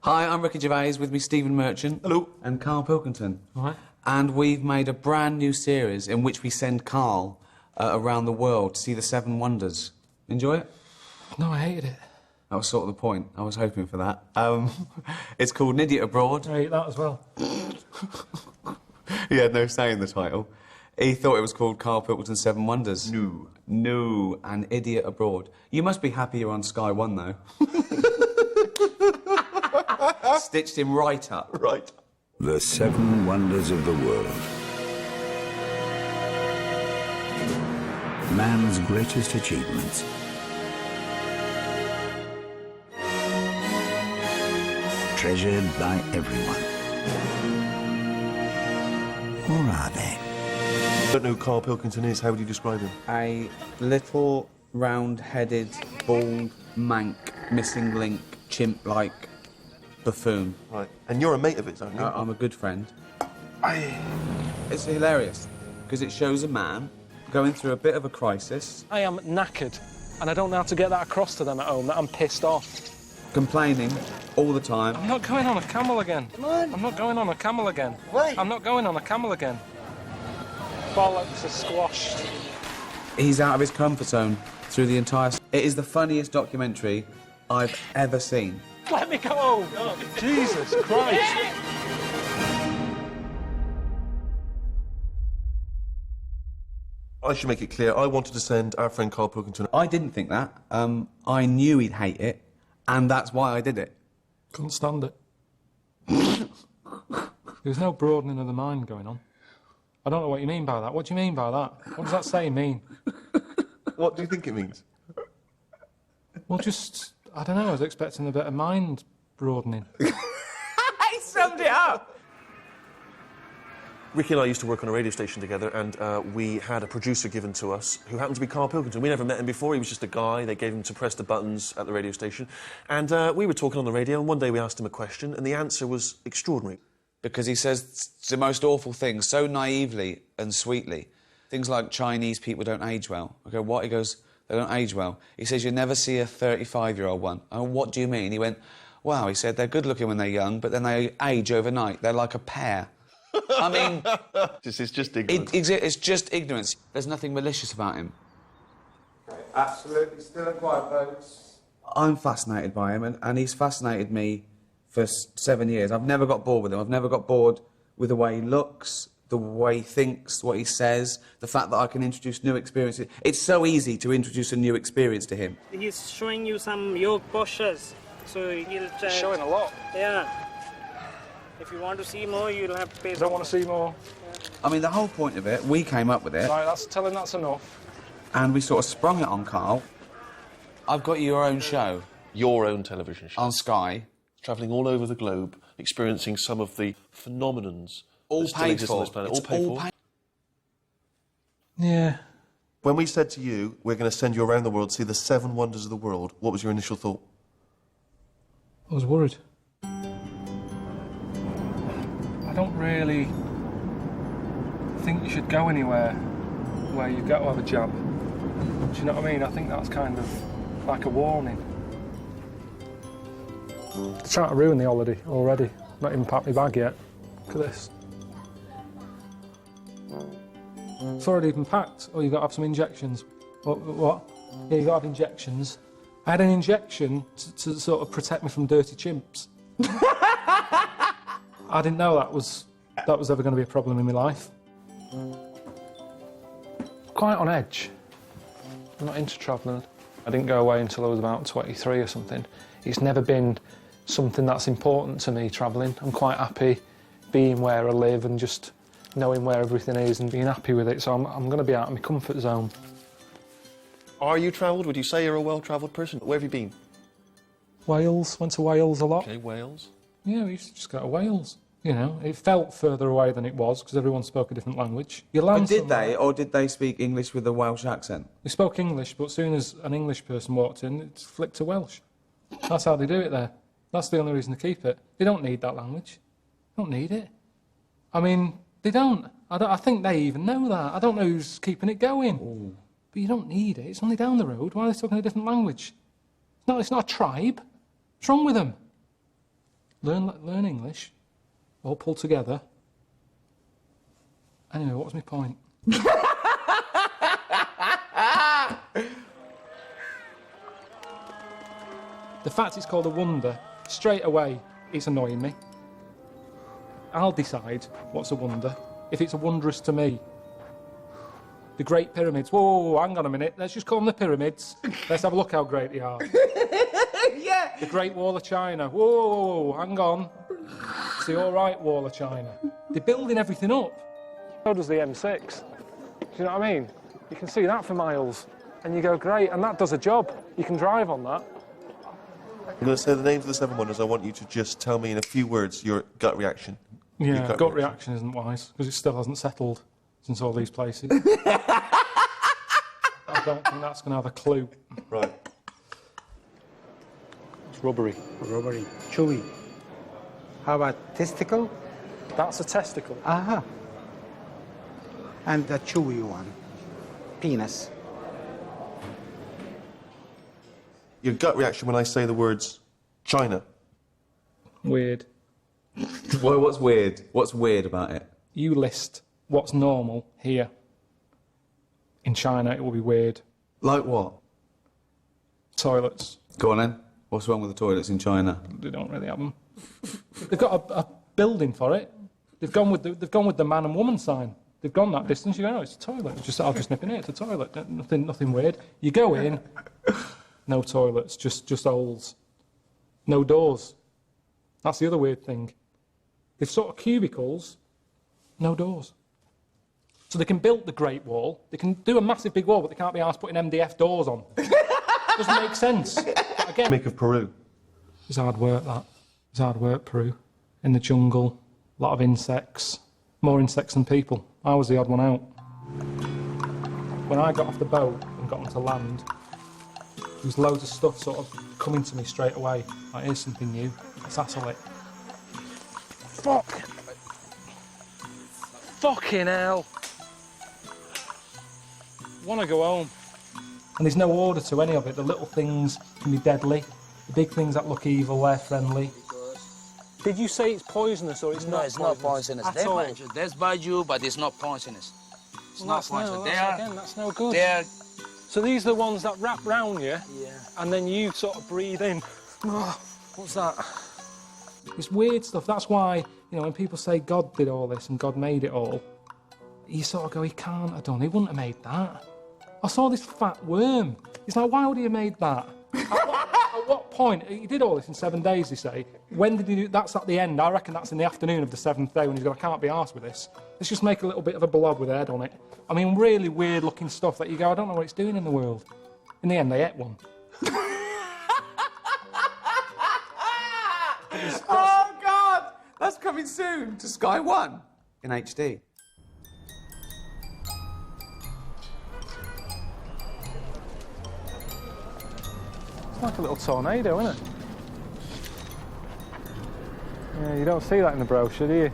Hi, I'm Ricky Gervais, with me Stephen Merchant. Hello. And Karl Pilkington. All right. And we've made a brand new series in which we send Karl around the world to see the Seven Wonders. Enjoy it? No, I hated it. That was sort of the point. I was hoping for that. It's called An Idiot Abroad. I hate that as well. He had no say in the title. He thought it was called Karl Pilkington's Seven Wonders. No. No, An Idiot Abroad. You must be happy you're on Sky One, though. Stitched him right up. Right. The Seven Wonders of the World. Man's greatest achievements. Treasured by everyone. Or are they? I don't know who Karl Pilkington is. How would you describe him? A little, round-headed, bald, mank, missing link, chimp-like buffoon. Right. And you're a mate of his, aren't you? I'm a good friend. It's hilarious, because it shows a man going through a bit of a crisis. I am knackered, and I don't know how to get that across to them at home, that I'm pissed off. Complaining all the time. I'm not going on a camel again. Come on. I'm not going on a camel again. Why? I'm not going on a camel again. Bollocks are squashed. He's out of his comfort zone through the entire... It is the funniest documentary I've ever seen. Let me go! Jesus Christ! I should make it clear, I wanted to send our friend Karl Pilkington... I didn't think that. I knew he'd hate it, and that's why I did it. Couldn't stand it. There was no broadening of the mind going on. I don't know what you mean by that. What do you mean by that? What does that saying mean? What do you think it means? Well, just... I don't know, I was expecting a bit of mind broadening. He summed it up! Ricky and I used to work on a radio station together, and we had a producer given to us who happened to be Karl Pilkington. We never met him before. He was just a guy. They gave him to press the buttons at the radio station. And we were talking on the radio, and one day we asked him a question, and the answer was extraordinary. Because he says the most awful things so naively and sweetly. Things like Chinese people don't age well. I go, what? He goes, they don't age well. He says, you never see a 35-year-old one. I go, what do you mean? He went, wow, he said, they're good-looking when they're young, but then they age overnight. They're like a pear. I mean... It's just ignorance. It's just ignorance. There's nothing malicious about him. Okay, absolutely still and quiet, folks. I'm fascinated by him, and he's fascinated me for 7 years. I've never got bored with him. I've never got bored with the way he looks, the way he thinks, what he says, the fact that I can introduce new experiences. It's so easy to introduce a new experience to him. He's showing you some yoga postures, so he'll try... Showing a lot. Yeah. If you want to see more, you'll have to pay... I don't want to see more. I mean, the whole point of it, we came up with it, Right, tell him that's enough. and we sort of sprung it on Karl. I've got your own show Your own television show. on Sky. Travelling all over the globe, experiencing some of the phenomenons All that still paid exist on for. this planet. It's All paid for. Yeah. When we said to you, we're going to send you around the world to see the Seven Wonders of the World, what was your initial thought? I was worried. I don't really think you should go anywhere where you've got to have a jab. Do you know what I mean? I think that's kind of like a warning. They're trying to ruin the holiday already. Not even packed my bag yet. Look at this. It's already even packed. Oh, you've got to have some injections. What? Yeah, you've got to have injections. I had an injection to sort of protect me from dirty chimps. I didn't know that was ever going to be a problem in my life. Quite on edge. I'm not into travelling. I didn't go away until I was about 23 or something. It's never been something that's important to me, travelling. I'm quite happy being where I live and just knowing where everything is and being happy with it, so I'm going to be out of my comfort zone. Are you travelled? Would you say you're a well-travelled person? Where have you been? Wales, went to Wales a lot. Okay, Wales. Yeah, we used to just go to Wales. You know, it felt further away than it was because everyone spoke a different language. You land But did somewhere- they, or did they speak English with a Welsh accent? They spoke English, but as soon as an English person walked in, it flicked to Welsh. That's how they do it there. That's the only reason to keep it. They don't need that language. They don't need it. I mean, they don't. I think they even know that. I don't know who's keeping it going. Ooh. But you don't need it. It's only down the road. Why are they talking a different language? It's not a tribe. What's wrong with them? Learn English. All pulled together. Anyway, what was my point? The fact it's called a wonder, straight away, it's annoying me. I'll decide what's a wonder, if it's wondrous to me. The Great Pyramids. Whoa, hang on a minute. Let's just call them the pyramids. Let's have a look how great they are. Yeah. The Great Wall of China. Whoa, hang on. It's the all right Wall of China. They're building everything up. So does the M6. Do you know what I mean? You can see that for miles. And you go, great, and that does a job. You can drive on that. I'm going to say the names of the 7 wonders. I want you to just tell me in a few words your gut reaction. Your Yeah, gut reaction isn't wise, because it still hasn't settled since all these places. I don't think that's going to have a clue. Right. It's rubbery. Rubbery, chewy. How about testicle? That's a testicle. Aha. And the chewy one, penis. Your gut reaction when I say the words China. Weird. Well, what's weird? What's weird about it? You list what's normal here. In China, it will be weird. Like what? Toilets. Go on then. What's wrong with the toilets in China? They don't really have them. They've got a building for it. They've gone with the man and woman sign. They've gone that distance. You go, no, it's a toilet. I'll just nip in here. It's a toilet. Nothing weird. You go in, no toilets, just holes, no doors. That's the other weird thing. They've sort of cubicles, no doors. So they can build the Great Wall. They can do a massive big wall, but they can't be asked putting MDF doors on. Doesn't make sense. But again, Make of Peru. it's hard work, that. It's hard work, Peru. In the jungle, a lot of insects. More insects than people. I was the odd one out. When I got off the boat and got onto land, there was loads of stuff sort of coming to me straight away. Like, here's something new. Let's hassle it. Fuck! Fucking hell! Want to go home. And there's no order to any of it. The little things can be deadly. The big things that look evil, they're friendly. Did you say it's poisonous or it's No, not it's poisonous? not poisonous. At all? That's by you, but it's not poisonous. It's Well, not that's poisonous. no, They that's, are, again, that's no good. they're, So these are the ones that wrap round you, yeah. and then you sort of breathe in. What's that? It's weird stuff. That's why, you know, when people say God did all this and God made it all, you sort of go, he can't have done. He wouldn't have made that. I saw this fat worm. It's like, why would he have made that? At what point? He did all this in 7 days, they say. When did he do? That's at the end. I reckon that's in the afternoon of the 7th day when he's going, I can't be arsed with this. Let's just make a little bit of a blob with a head on it. I mean, really weird-looking stuff that you go, I don't know what it's doing in the world. In the end, they ate one. Oh, God! That's coming soon to Sky One in HD. It's like a little tornado, isn't it? Yeah, you don't see that in the brochure, do you?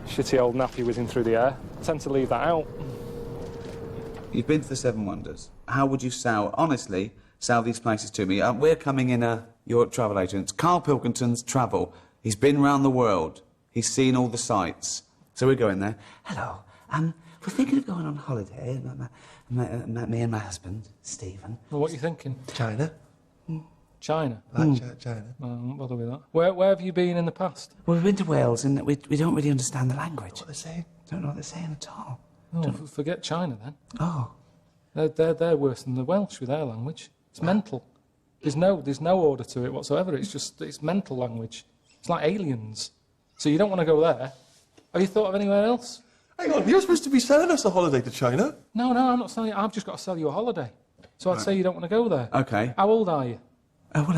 Shitty old nappy whizzing through the air. I tend to leave that out. You've been to the 7 Wonders. How would you honestly, sell these places to me? We're coming in your travel agent. Karl Pilkington's travel. He's been round the world. He's seen all the sights. So we're going there. Hello. We're thinking of going on holiday. Me and my husband, Stephen. Well, what are you thinking? China. China? China. I won't bother with that. Where have you been in the past? Well, we've been to Wales and we don't really understand the language. What are they saying? Don't know what they're saying at all. Oh, forget China then. Oh. They're worse than the Welsh with their language. It's mental. There's no order to it whatsoever. It's mental language. It's like aliens. So you don't want to go there. Have you thought of anywhere else? Hang on, you're supposed to be selling us a holiday to China. No, I'm not selling you. I've just got to sell you a holiday. So I'd say you don't want to go there. Okay. How old are you? Oh, well,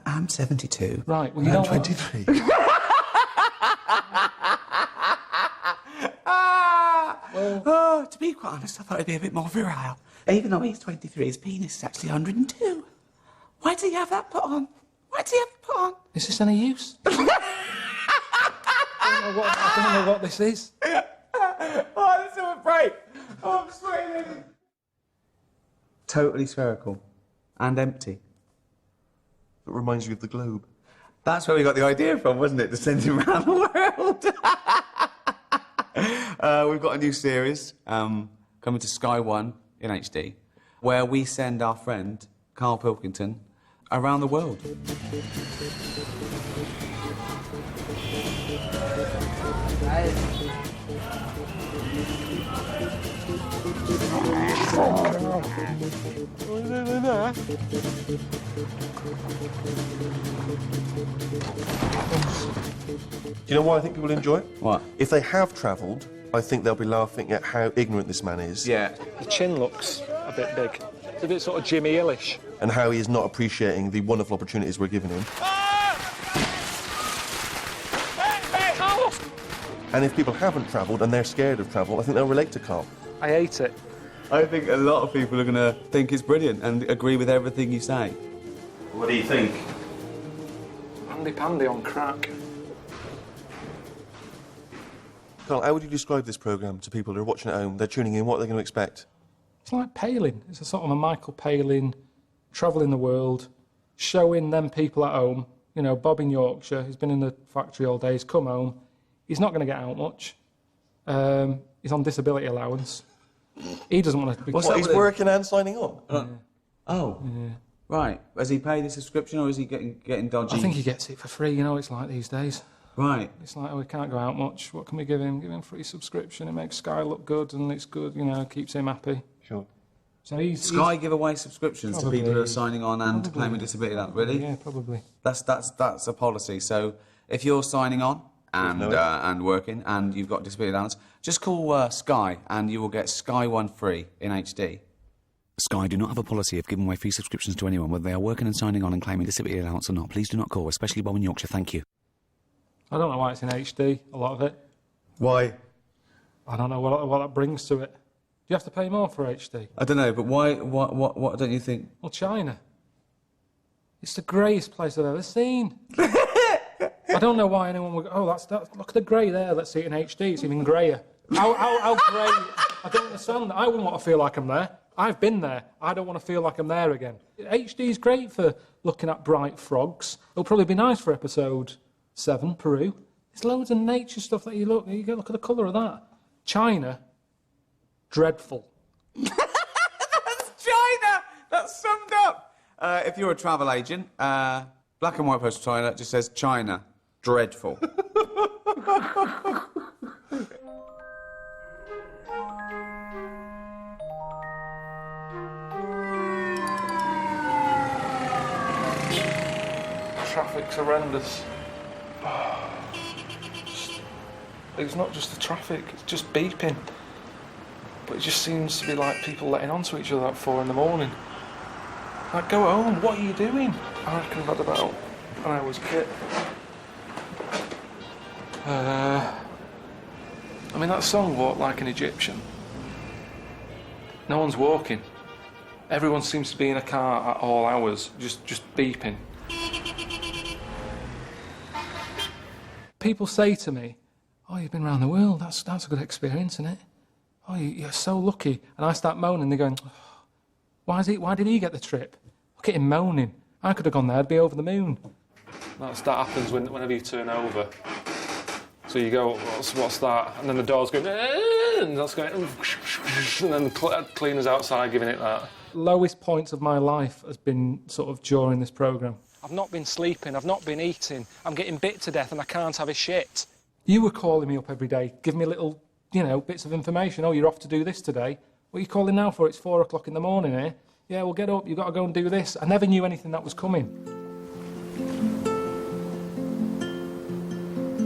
I'm 72. Right. Well, you I'm don't. 23. To be quite honest, I thought it'd be a bit more virile. Even though he's 23, his penis is actually 102. Why do you have that put on? Why do you have it put on? Is this any use? I don't know what this is. Oh, this is a break. Oh, I'm sweating. Totally spherical. And empty. It reminds you of the globe. That's where we got the idea from, wasn't it? To send him around the world. We've got a new series coming to Sky One in HD, where we send our friend Karl Pilkington around the world. Do you know why I think people enjoy it? What? If they have travelled, I think they'll be laughing at how ignorant this man is. Yeah. The chin looks a bit big. It's a bit sort of Jimmy Hill-ish. And how he is not appreciating the wonderful opportunities we're giving him. And if people haven't travelled and they're scared of travel, I think they'll relate to Karl. I hate it. I think a lot of people are going to think it's brilliant and agree with everything you say. What do you think? Handy pandy on crack. Karl, how would you describe this programme to people who are watching at home? They're tuning in, what are they going to expect? It's like Palin. It's a sort of a Michael Palin, travelling the world, showing them people at home. You know, Bob in Yorkshire, he's been in the factory all day, he's come home. He's not going to get out much. He's on disability allowance. He doesn't want to be... What, he's working and signing on? Oh. Yeah. Right. Has he paid the subscription or is he getting dodgy? I think he gets it for free, you know, it's like these days. Right. It's like, oh, we can't go out much. What can we give him? Give him free subscription. It makes Sky look good and it's good, you know, keeps him happy. Sure. So Sky give away subscriptions to people who are signing on and claiming disability allowance, really? Yeah, probably. That's a policy. So if you're signing on and working and you've got disability allowance, just call Sky and you will get Sky One free in HD. Sky do not have a policy of giving away free subscriptions to anyone, whether they are working and signing on and claiming disability allowance or not. Please do not call, especially Bob in Yorkshire. Thank you. I don't know why it's in HD, a lot of it. Why? I don't know what that brings to it. Do you have to pay more for HD? I don't know, but why? What don't you think? Well, China. It's the greyest place I've ever seen. I don't know why anyone would go, oh, that's look at the grey there, let's see it in HD, it's even greyer. How grey? I don't understand. I wouldn't want to feel like I'm there. I've been there. I don't want to feel like I'm there again. HD's great for looking at bright frogs. It'll probably be nice for episode 7, Peru. There's loads of nature stuff that you look at the colour of that. China, dreadful. That's China! That's summed up. If you're a travel agent, black and white postal toilet just says China, dreadful. Traffic's horrendous. It's not just the traffic, it's just beeping. But it just seems to be like people letting on to each other at 4 in the morning. Like, go home, what are you doing? I reckon I've had about an hour's kit. I mean, that song, Walk Like an Egyptian. No one's walking. Everyone seems to be in a car at all hours, just beeping. People say to me, oh, you've been around the world, that's a good experience, isn't it? Oh, you're so lucky. And I start moaning, they're going, oh, why did he get the trip? Look at him moaning. I could have gone there, I'd be over the moon. That happens whenever you turn over. So you go, what's that? And then the door's going, and that's going, and then the cleaner's outside giving it that. Lowest points of my life has been sort of during this programme. I've not been sleeping, I've not been eating, I'm getting bit to death and I can't have a shit. You were calling me up every day, giving me little, bits of information. Oh, you're off to do this today. What are you calling now for? It's 4 o'clock in the morning, eh? Yeah, well, get up, you've got to go and do this. I never knew anything that was coming.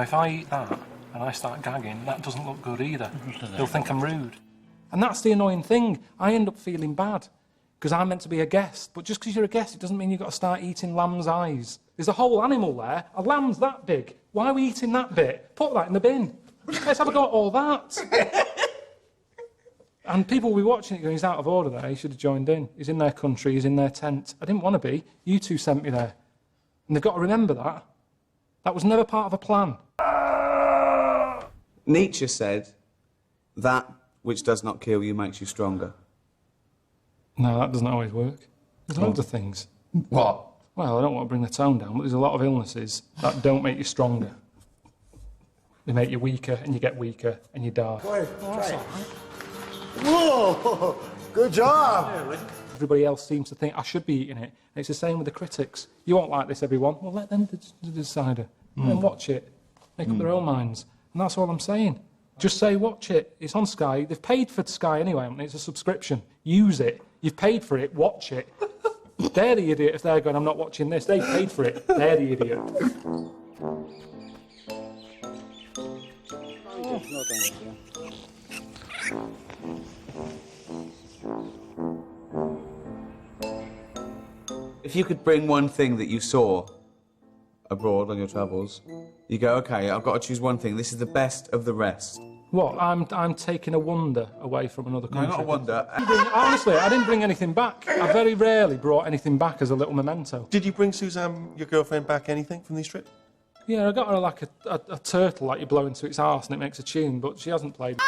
If I eat that and I start gagging, that doesn't look good either. They'll think I'm rude. And that's the annoying thing. I end up feeling bad because I'm meant to be a guest. But just because you're a guest, it doesn't mean you've got to start eating lamb's eyes. There's a whole animal there. A lamb's that big. Why are we eating that bit? Put that in the bin. Let's have a go at all that. And people will be watching it going, he's out of order there, he should have joined in. He's in their country, he's in their tent. I didn't want to be. You two sent me there. And they've got to remember that. That was never part of a plan. Nietzsche said, that which does not kill you makes you stronger. No, that doesn't always work. There's loads of things. What? Well, I don't want to bring the tone down, but there's a lot of illnesses that don't make you stronger. They make you weaker, and you get weaker, and you die. Whoa! Good job! Everybody else seems to think I should be eating it. And it's the same with the critics. You won't like this, everyone. Well, let them decide it. Let them watch it. Make up their own minds. And that's all I'm saying. Just say, watch it. It's on Sky. They've paid for Sky anyway. It's a subscription. Use it. You've paid for it. Watch it. They're the idiot if they're going, I'm not watching this. They paid for it. They're the idiot. If you could bring one thing that you saw abroad on your travels, you go, OK, I've got to choose one thing. This is the best of the rest. What? I'm taking a wonder away from another country. No, not a wonder. Honestly, I didn't bring anything back. I very rarely brought anything back as a little memento. Did you bring Suzanne, your girlfriend, back anything from these trips? Yeah, I got her like a turtle like you blow into its arse and it makes a tune, but she hasn't played.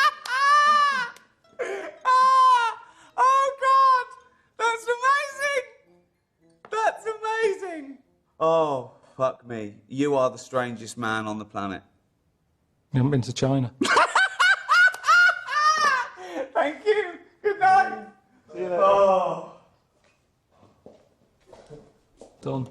Oh, God! That's amazing! That's amazing! Oh, fuck me. You are the strangest man on the planet. You haven't been to China. Thank you. Good night. See you later. Oh. Done.